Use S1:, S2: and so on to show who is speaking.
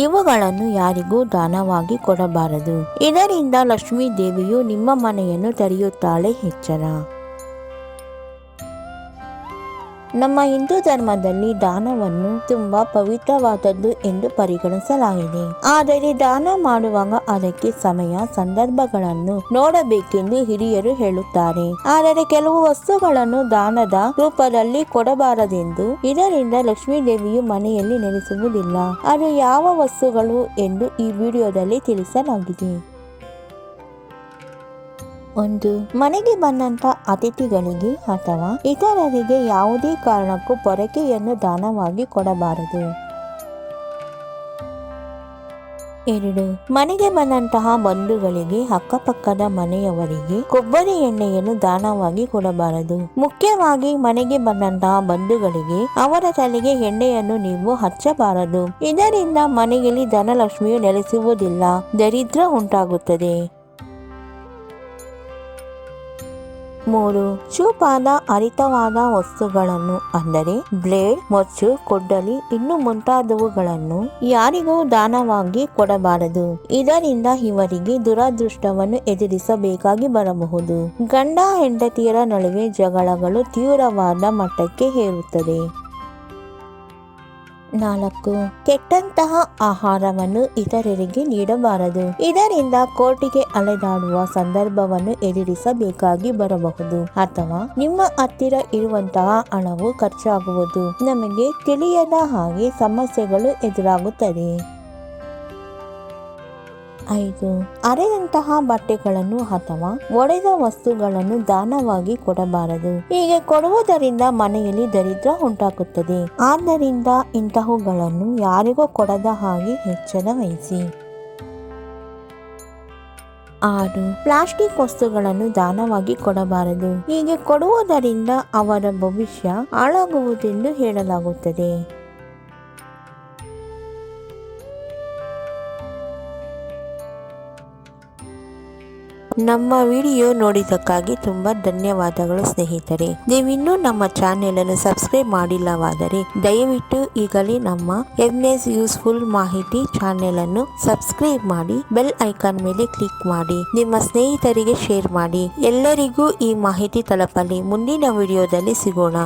S1: ಇವುಗಳನ್ನು ಯಾರಿಗೂ ದಾನವಾಗಿ ಕೊಡಬಾರದು. ಇದರಿಂದ ಲಕ್ಷ್ಮೀ ದೇವಿಯು ನಿಮ್ಮ ಮನೆಯನ್ನು ತೆರೆಯುತ್ತಾಳೆ. ಎಚ್ಚರ. ನಮ್ಮ ಹಿಂದೂ ಧರ್ಮದಲ್ಲಿ ದಾನವನ್ನು ತುಂಬಾ ಪವಿತ್ರವಾದದ್ದು ಎಂದು ಪರಿಗಣಿಸಲಾಗಿದೆ. ಆದರೆ ದಾನ ಮಾಡುವಾಗ ಅದಕ್ಕೆ ಸಮಯ, ಸಂದರ್ಭಗಳನ್ನು ನೋಡಬೇಕೆಂದು ಹಿರಿಯರು ಹೇಳುತ್ತಾರೆ. ಆದರೆ ಕೆಲವು ವಸ್ತುಗಳನ್ನು ದಾನದ ರೂಪದಲ್ಲಿ ಕೊಡಬಾರದೆಂದು, ಇದರಿಂದ ಲಕ್ಷ್ಮೀ ದೇವಿಯು ಮನೆಯಲ್ಲಿ ನೆಲೆಸುವುದಿಲ್ಲ. ಅದು ಯಾವ ವಸ್ತುಗಳು ಎಂದು ಈ ವಿಡಿಯೋದಲ್ಲಿ ತಿಳಿಸಲಾಗಿದೆ. 1. ಮನೆಗೆ ಬಂದಂತ ಅತಿಥಿಗಳಿಗೆ ಅಥವಾ ಇತರರಿಗೆ ಯಾವುದೇ ಕಾರಣಕ್ಕೂ ಪೊರಕೆಯನ್ನು ದಾನವಾಗಿ ಕೊಡಬಾರದು. 2. ಮನೆಗೆ ಬಂದಂತಹ ಬಂಧುಗಳಿಗೆ, ಅಕ್ಕಪಕ್ಕದ ಮನೆಯವರಿಗೆ ಕೊಬ್ಬರಿ ಎಣ್ಣೆಯನ್ನು ದಾನವಾಗಿ ಕೊಡಬಾರದು. ಮುಖ್ಯವಾಗಿ ಮನೆಗೆ ಬಂದಂತಹ ಬಂಧುಗಳಿಗೆ ಅವರ ತಲೆಗೆ ಎಣ್ಣೆಯನ್ನು ನೀವು ಹಚ್ಚಬಾರದು. ಇದರಿಂದ ಮನೆಯಲ್ಲಿ ಧನಲಕ್ಷ್ಮಿಯು ನೆಲೆಸುವುದಿಲ್ಲ, ದರಿದ್ರ ಉಂಟಾಗುತ್ತದೆ. 3. ಚೂಪಾದ ಹರಿತವಾದ ವಸ್ತುಗಳನ್ನು ಅಂದರೆ ಬ್ಲೇಡ್, ಮೊಚ್ಚು, ಕೊಡ್ಡಲಿ ಇನ್ನು ಮುಂತಾದವುಗಳನ್ನು ಯಾರಿಗೂ ದಾನವಾಗಿ ಕೊಡಬಾರದು. ಇದರಿಂದ ಇವರಿಗೆ ದುರದೃಷ್ಟವನ್ನು ಎದುರಿಸಬೇಕಾಗಿ ಬರಬಹುದು. ಗಂಡ ಹೆಂಡತಿಯರ ನಡುವೆ ಜಗಳಗಳು ತೀವ್ರವಾದ ಮಟ್ಟಕ್ಕೆ ಏರುತ್ತದೆ. 4. ಕೆಟ್ಟಂತಹ ಆಹಾರವನ್ನು ಇತರರಿಗೆ ನೀಡಬಾರದು. ಇದರಿಂದ ಕೋರ್ಟಿಗೆ ಅಲೆದಾಡುವ ಸಂದರ್ಭವನ್ನು ಎದುರಿಸಬೇಕಾಗಿ ಬರಬಹುದು ಅಥವಾ ನಿಮ್ಮ ಹತ್ತಿರ ಇರುವಂತಹ ಹಣವು ಖರ್ಚಾಗುವುದು ನಮಗೆ ತಿಳಿಯದ ಹಾಗೆ ಸಮಸ್ಯೆಗಳು ಎದುರಾಗುತ್ತದೆ. 5. ಅರೆದಂತಹ ಬಟ್ಟೆಗಳನ್ನು ಅಥವಾ ಒಡೆದ ವಸ್ತುಗಳನ್ನು ದಾನವಾಗಿ ಕೊಡಬಾರದು. ಹೀಗೆ ಕೊಡುವುದರಿಂದ ಮನೆಯಲ್ಲಿ ದರಿದ್ರ ಉಂಟಾಗುತ್ತದೆ. ಆದ್ದರಿಂದ ಇಂತಹವುಗಳನ್ನು ಯಾರಿಗೂ ಕೊಡದ ಹಾಗೆ ಎಚ್ಚರ ವಹಿಸಿ. 6. ಪ್ಲಾಸ್ಟಿಕ್ ವಸ್ತುಗಳನ್ನು ದಾನವಾಗಿ ಕೊಡಬಾರದು. ಹೀಗೆ ಕೊಡುವುದರಿಂದ ಅವರ ಭವಿಷ್ಯ ಹಾಳಾಗುವುದೆಂದು ಹೇಳಲಾಗುತ್ತದೆ. ನಮ್ಮ ವಿಡಿಯೋ ನೋಡಿದ್ದಕ್ಕಾಗಿ ತುಂಬಾ ಧನ್ಯವಾದಗಳು ಸ್ನೇಹಿತರೆ. ನೀವಿನ್ನೂ ನಮ್ಮ ಚಾನೆಲ್ ಅನ್ನು ಸಬ್ಸ್ಕ್ರೈಬ್ ಮಾಡಿಲ್ಲವಾದರೆ ದಯವಿಟ್ಟು ಈಗಲೇ ನಮ್ಮ ಎನ್ಎಸ್ ಯೂಸ್ಫುಲ್ ಮಾಹಿತಿ ಚಾನೆಲ್ ಅನ್ನು ಸಬ್ಸ್ಕ್ರೈಬ್ ಮಾಡಿ, ಬೆಲ್ ಐಕಾನ್ ಮೇಲೆ ಕ್ಲಿಕ್ ಮಾಡಿ, ನಿಮ್ಮ ಸ್ನೇಹಿತರಿಗೆ ಶೇರ್ ಮಾಡಿ. ಎಲ್ಲರಿಗೂ ಈ ಮಾಹಿತಿ ತಲುಪಲಿ. ಮುಂದಿನ ವಿಡಿಯೋದಲ್ಲಿ ಸಿಗೋಣ.